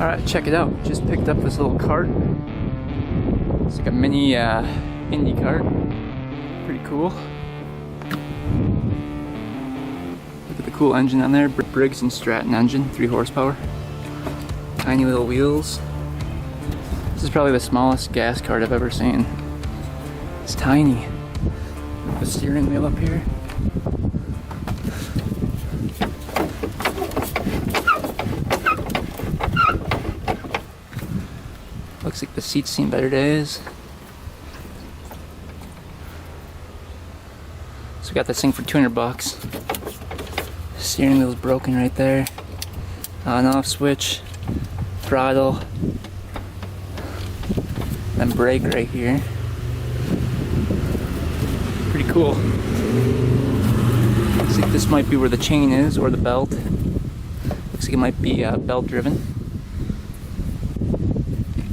Alright, check it out. Just picked up this little cart. It's like a mini Indy cart. Pretty cool. Look at the cool engine on there. Briggs & Stratton engine, 3 horsepower. Tiny little wheels. This is probably the smallest gas cart I've ever seen. It's tiny. The steering wheel up here. Looks like the seat's seen better days. So we got this thing for 200 bucks. Steering wheel's broken right there. On off switch. Throttle. Then brake right here. Pretty cool. Looks like this might be where the chain is, or the belt. Looks like it might be belt driven.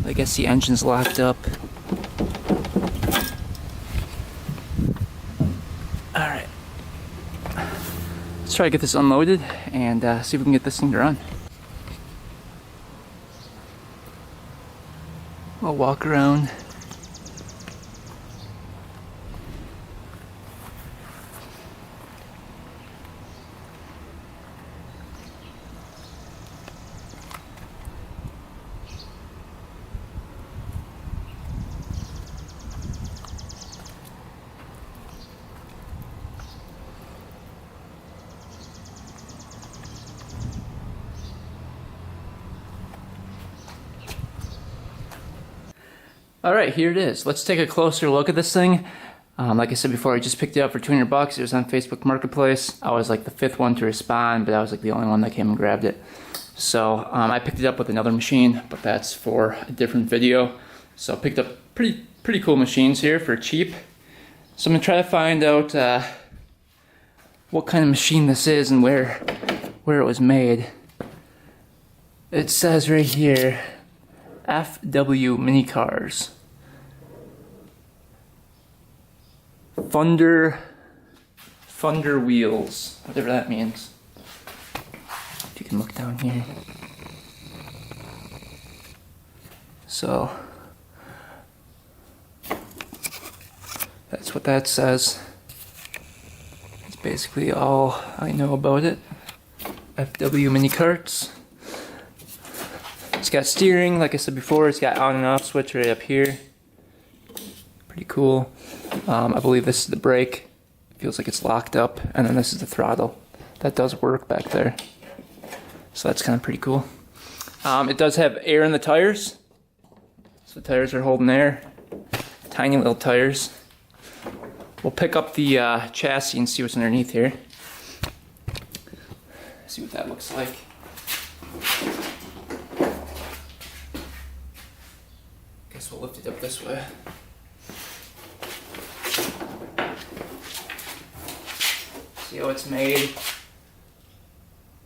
I guess the engine's locked up. Alright. Let's try to get this unloaded and see if we can get this thing to run. I'll walk around. Alright, here it is. Let's take a closer look at this thing. Like I said before, I just picked it up for 200 bucks. It was on Facebook Marketplace. I was like the 5th one to respond, but I was like the only one that came and grabbed it. So I picked it up with another machine, but that's for a different video. So I picked up pretty cool machines here for cheap. So I'm gonna try to find out what kind of machine this is and where it was made. It says right here, FW Mini Cars. Thunder wheels, whatever that means. If you can look down here. So that's what that says. That's basically all I know about it. FW Mini Karts. It's got steering, like I said before. It's got on and off switch right up here. Pretty cool. I believe this is the brake. Feels like it's locked up. And then this is the throttle. That does work back there. So that's kind of pretty cool. It does have air in the tires. So the tires are holding air. Tiny little tires. We'll pick up the chassis and see what's underneath here. See what that looks like. Guess we'll lift it up this way. See how it's made.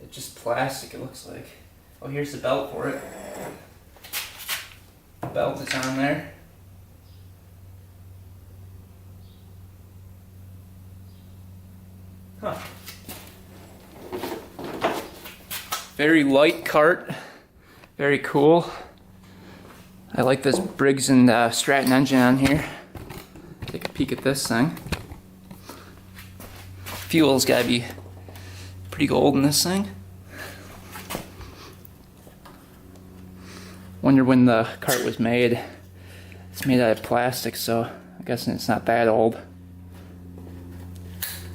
It's just plastic, it looks like. Oh, here's the belt for it. The belt is on there. Huh. Very light cart. Very cool. I like this Briggs & Stratton engine on here. Take a peek at this thing. Fuel's gotta be pretty gold in this thing. Wonder when the cart was made. It's made out of plastic, so I'm guessing it's not that old.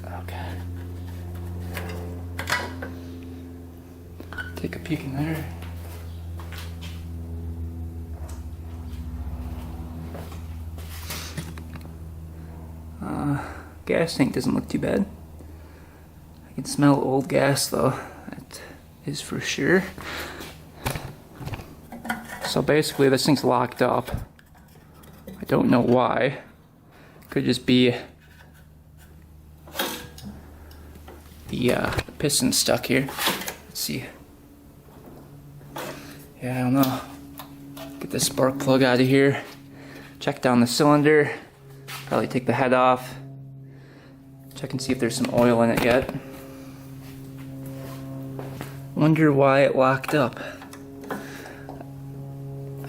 Okay. Take a peek in there. Gas tank doesn't look too bad. I can smell old gas though, that is for sure. So basically this thing's locked up. I don't know why. Could just be the piston stuck here. Let's see. Yeah, I don't know. Get the spark plug out of here. Check down the cylinder. Probably take the head off. Check and see if there's some oil in it yet. Wonder why it locked up.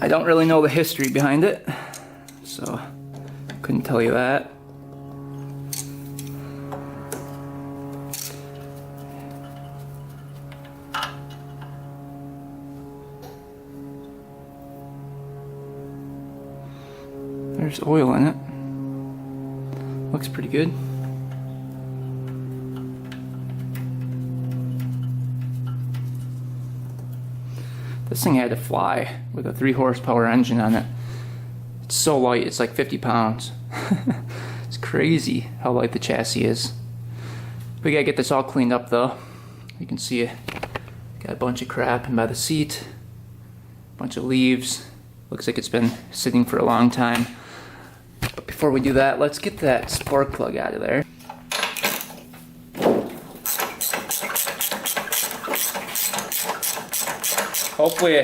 I don't really know the history behind it, so couldn't tell you that. There's oil in it. Looks pretty good. This thing had to fly with a 3 horsepower engine on it. It's so light, it's like 50 pounds. It's crazy how light the chassis is. We gotta get this all cleaned up though. You can see it got a bunch of crap in by the seat, a bunch of leaves. Looks like it's been sitting for a long time. But before we do that, let's get that spark plug out of there. Hopefully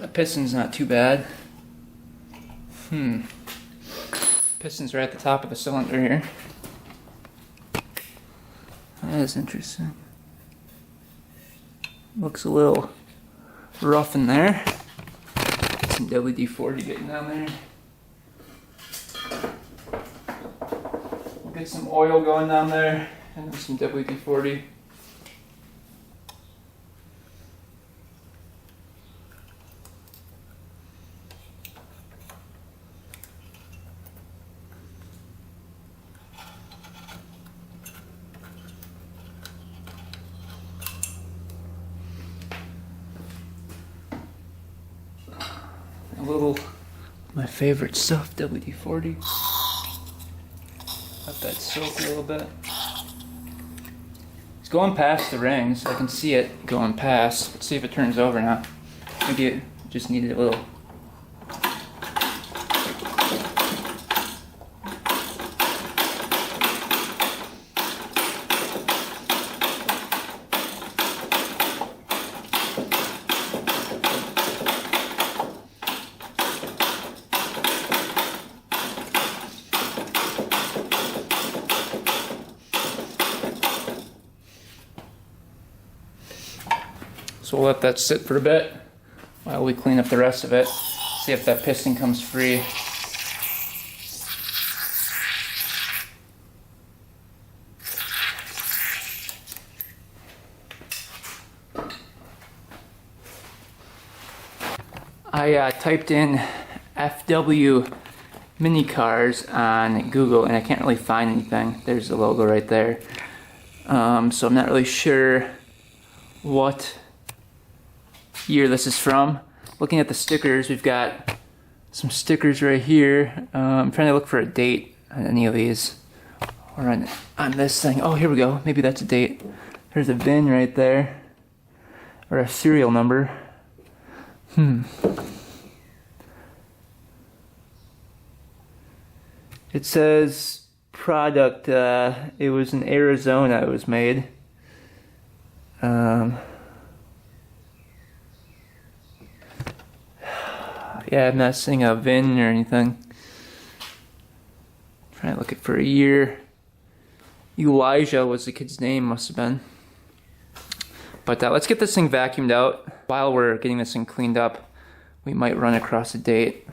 the piston's not too bad. Pistons are at the top of the cylinder here. That is interesting. Looks a little rough in there. Some WD-40 getting down there. We'll get some oil going down there and then some WD-40. A little, my favorite stuff, WD-40. Let that soak a little bit. It's going past the rings. I can see it going past. Let's see if it turns over now. Maybe it just needed a little. So we'll let that sit for a bit while we clean up the rest of it. See if that piston comes free. I typed in FW mini cars on Google and I can't really find anything. There's the logo right there. So I'm not really sure what year this is from. Looking at the stickers, we've got some stickers right here. I'm trying to look for a date on any of these or on this thing. Oh, here we go. Maybe that's a date. There's a VIN right there or a serial number. It says product. It was in Arizona. It was made. Yeah, I'm not seeing a VIN or anything. Trying to look for a year. Elijah was the kid's name, must have been. But let's get this thing vacuumed out. While we're getting this thing cleaned up, we might run across a date.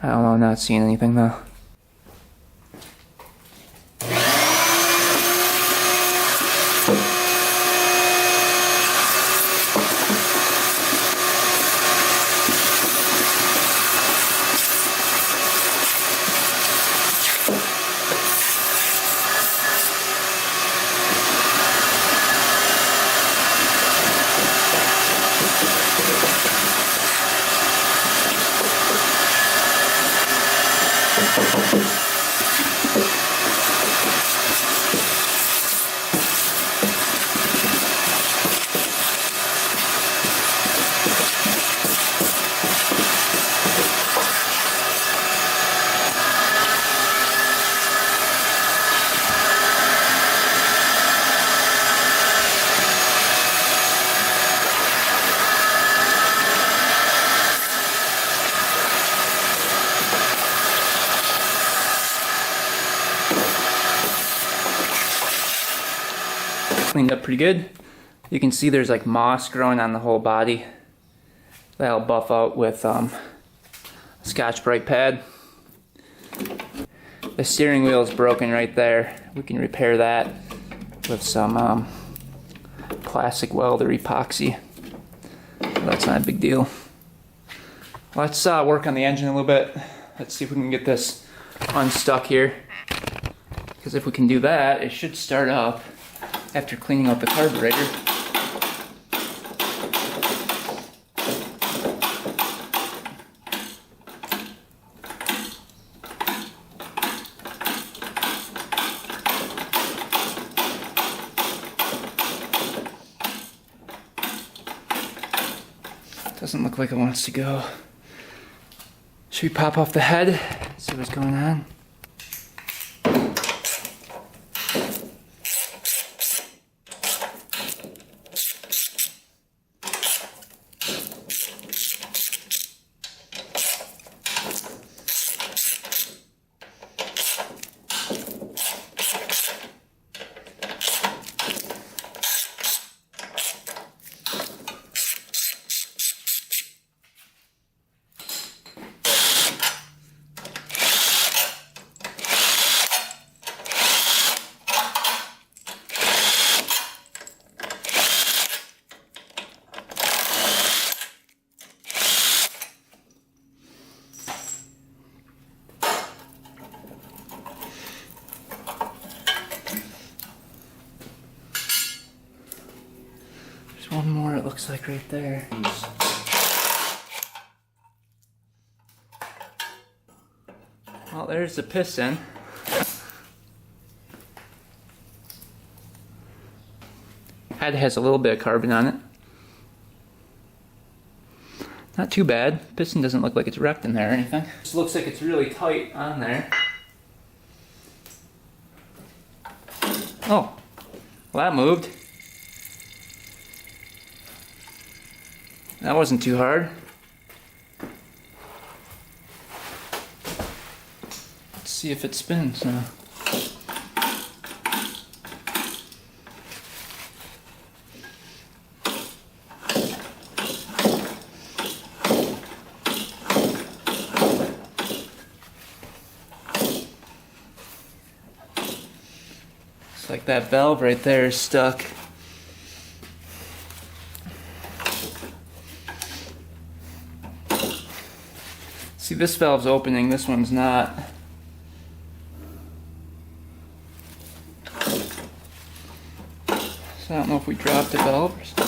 I don't know, I'm not seeing anything though. Cleaned up pretty good. You can see there's like moss growing on the whole body. That'll buff out with a Scotch-Brite pad. The steering wheel is broken right there. We can repair that with some plastic welder epoxy. That's not a big deal. Let's work on the engine a little bit. Let's see if we can get this unstuck here. Because if we can do that, it should start up after cleaning out the carburetor. Doesn't look like it wants to go. Should we pop off the head? See what's going on? One more, it looks like, right there. Well, there's the piston. Head has a little bit of carbon on it. Not too bad. Piston doesn't look like it's wrecked in there or anything. Just looks like it's really tight on there. Oh, well, that moved. That wasn't too hard. Let's see if it spins now. It's like that valve right there is stuck. See, this valve's opening, this one's not. So I don't know if we dropped the valve or something.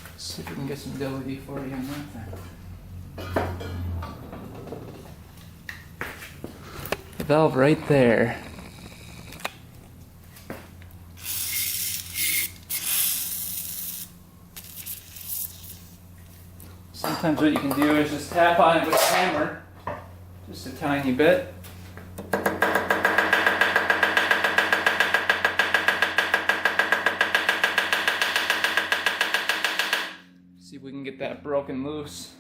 Let's see if we can get some WD-40 on that thing. Valve right there. Sometimes what you can do is just tap on it with a hammer, just a tiny bit. See if we can get that broken loose.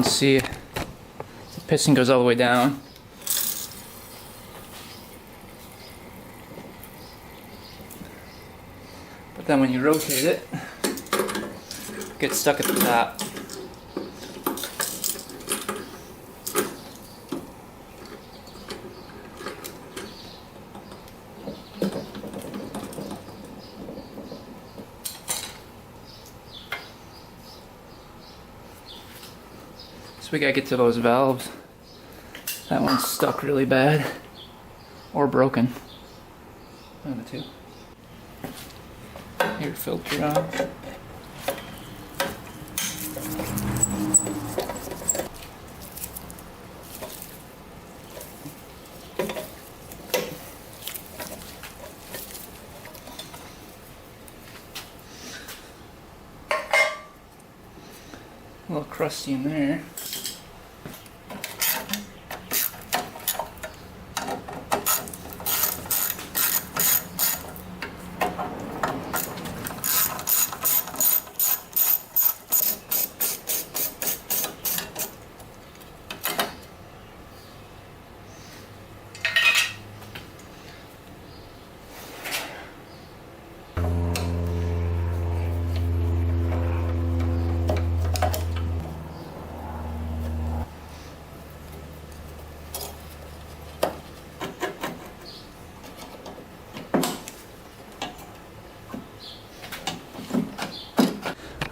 can see, the piston goes all the way down. But then when you rotate it, it gets stuck at the top. So we gotta get to those valves. That one's stuck really bad. Or broken. One of the two. Air filter on. A little crusty in there.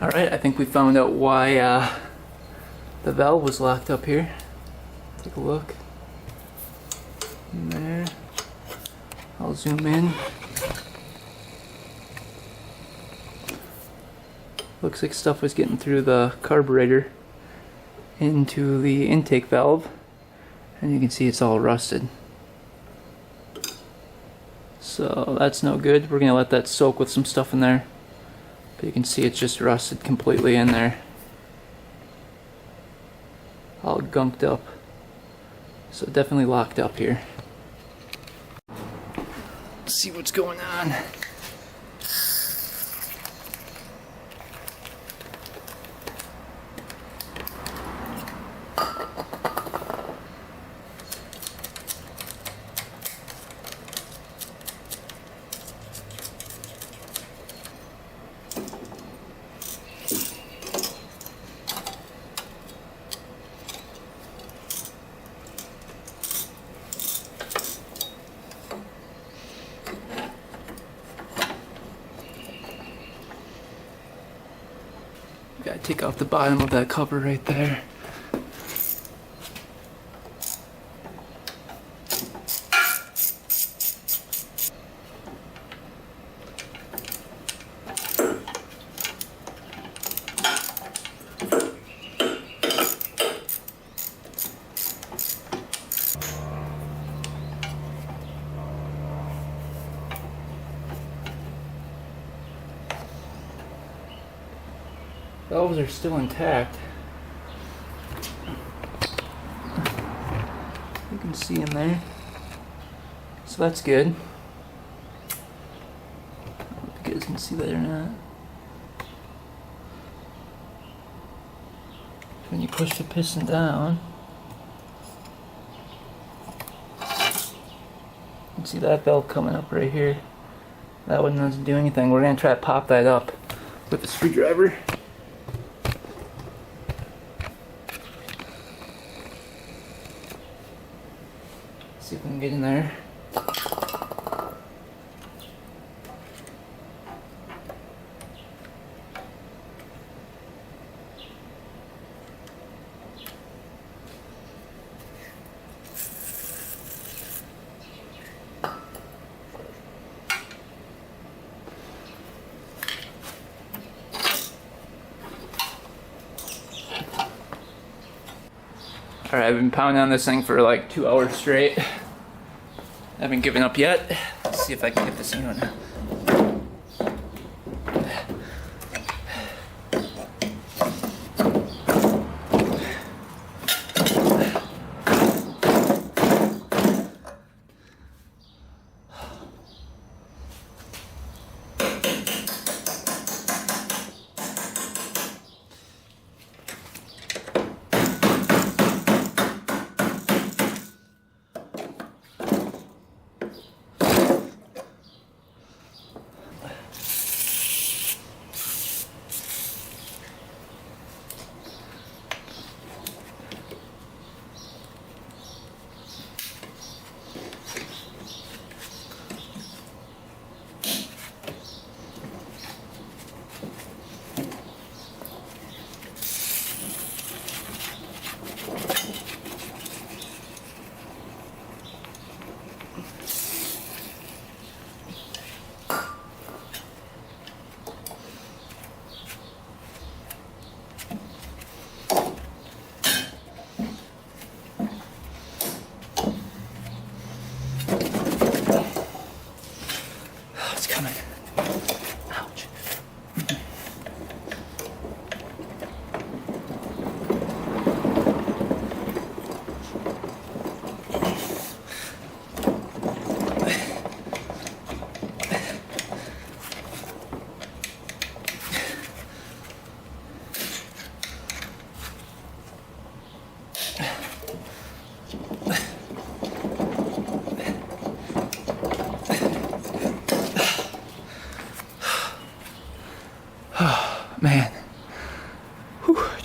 Alright, I think we found out why the valve was locked up here. Take a look. In there. I'll zoom in. Looks like stuff was getting through the carburetor into the intake valve. And you can see it's all rusted. So that's no good. We're going to let that soak with some stuff in there. But you can see it's just rusted completely in there. All gunked up. So definitely locked up here. Let's see what's going on. Gotta take off the bottom of that cover right there. Valves are still intact. You can see in there. So that's good. I don't know if you guys can see that or not. When you push the piston down, you can see that valve coming up right here. That one doesn't do anything. We're going to try to pop that up with a screwdriver. See if we can get in there. Alright, I've been pounding on this thing for like 2 hours straight. I haven't given up yet. Let's see if I can get this thing on now.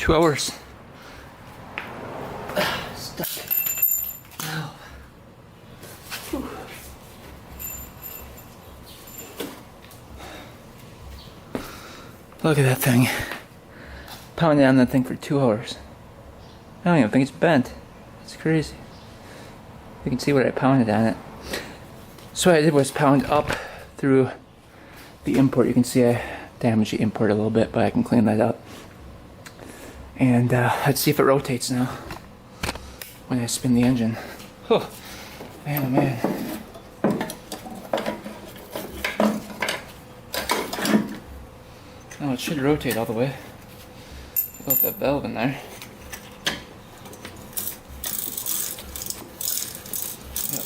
2 hours. Stuck. Ow. Whew. Look at that thing. Pounded on that thing for 2 hours. I don't even think it's bent. It's crazy. You can see what I pounded on it. So what I did was pound up through the import. You can see I damaged the import a little bit, but I can clean that up. And let's see if it rotates now when I spin the engine. Oh, man, oh man. Oh, it should rotate all the way. Got that valve in there. Yep.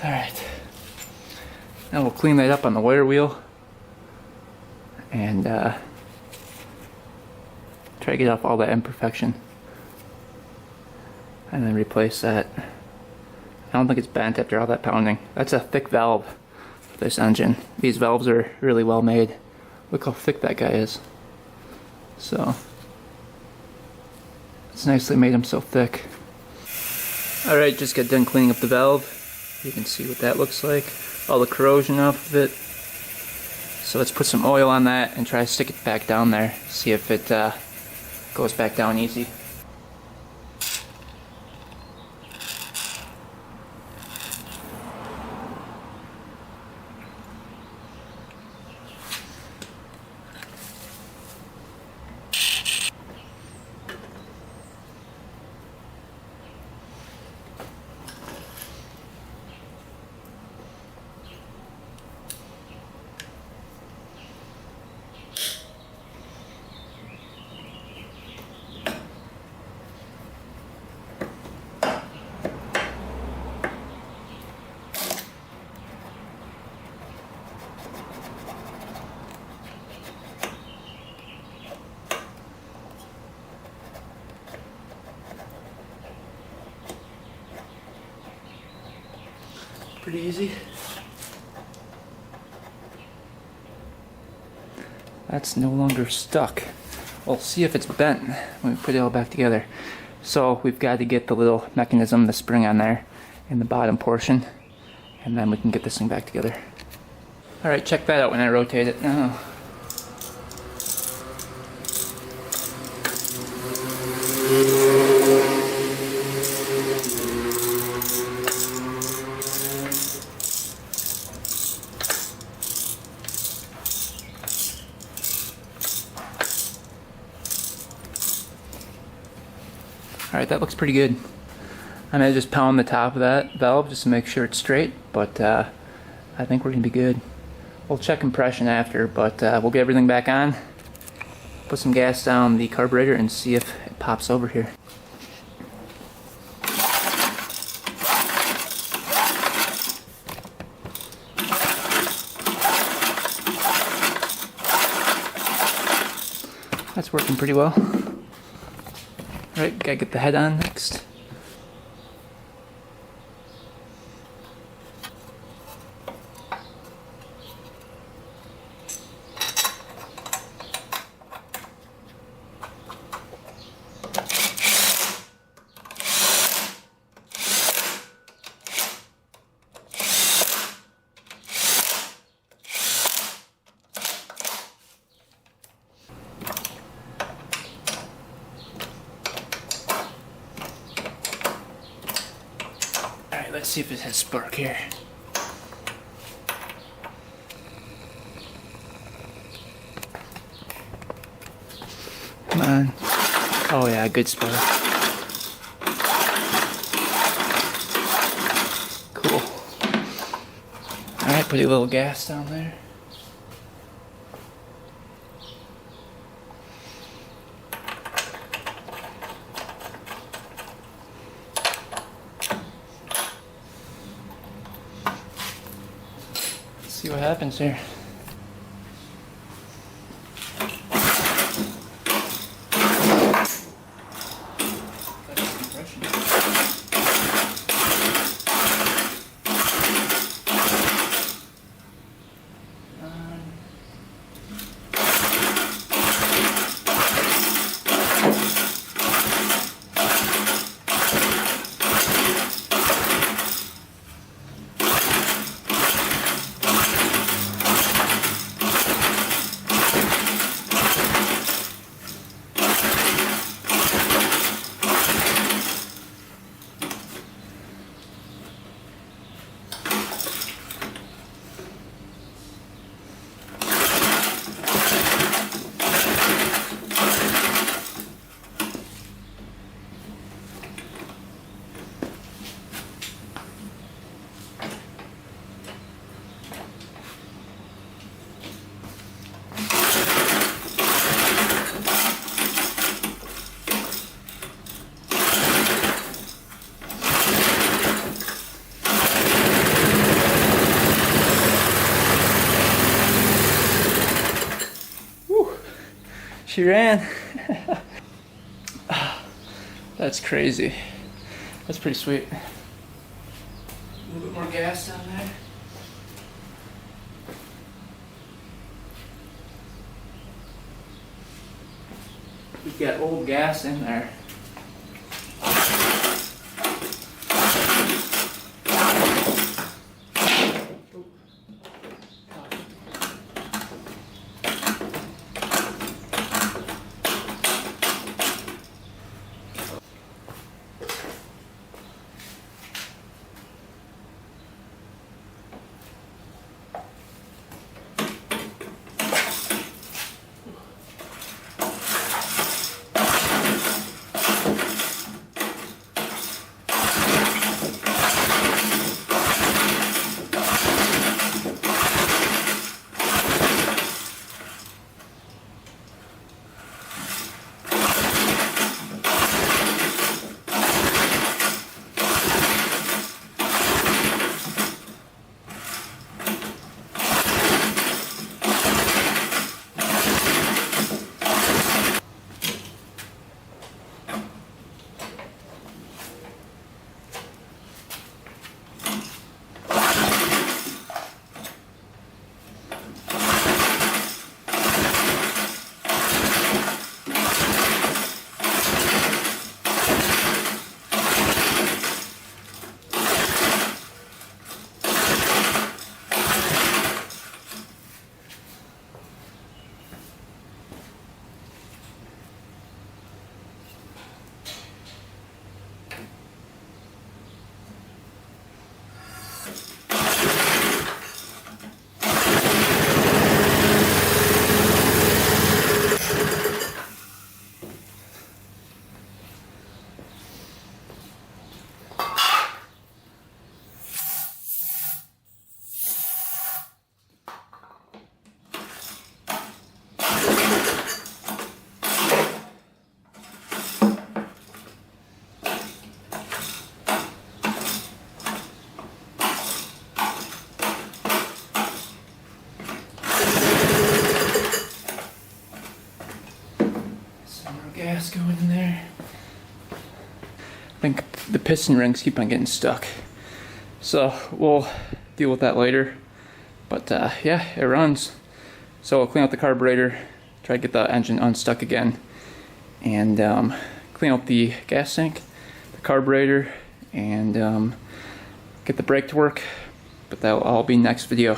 Alright. Now we'll clean that up on the wire wheel and try to get off all that imperfection. And then replace that. I don't think it's bent after all that pounding. That's a thick valve for this engine. These valves are really well made. Look how thick that guy is. So it's nicely made him so thick. Alright, just got done cleaning up the valve. You can see what that looks like. All the corrosion off of it. So let's put some oil on that and try to stick it back down there. See if it goes back down easy. Pretty easy. That's no longer stuck. We'll see if it's bent when we put it all back together. So we've got to get the little mechanism, the spring on there in the bottom portion, and then we can get this thing back together. Alright, check that out when I rotate it now. Alright, that looks pretty good. I'm going to just pound the top of that valve just to make sure it's straight, but I think we're going to be good. We'll check compression after, but we'll get everything back on, put some gas down the carburetor, and see if it pops over here. That's working pretty well. Alright, gotta get the head on next. Let's see if it has spark here. Come on. Oh yeah, good spark. Cool. Alright, put a little gas down there. See what happens here. She ran. That's crazy. That's pretty sweet. A little bit more gas down there. We've got old gas in there. Gas going in there. I think the piston rings keep on getting stuck, so we'll deal with that later. But yeah, it runs. So I'll clean out the carburetor, try to get the engine unstuck again, and clean out the gas tank, the carburetor, and get the brake to work. But that'll all be next video.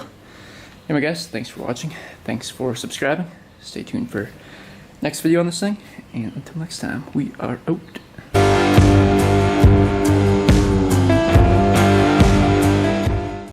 Anyway guys, thanks for watching, thanks for subscribing, stay tuned for next video on this thing, and until next time, we are out.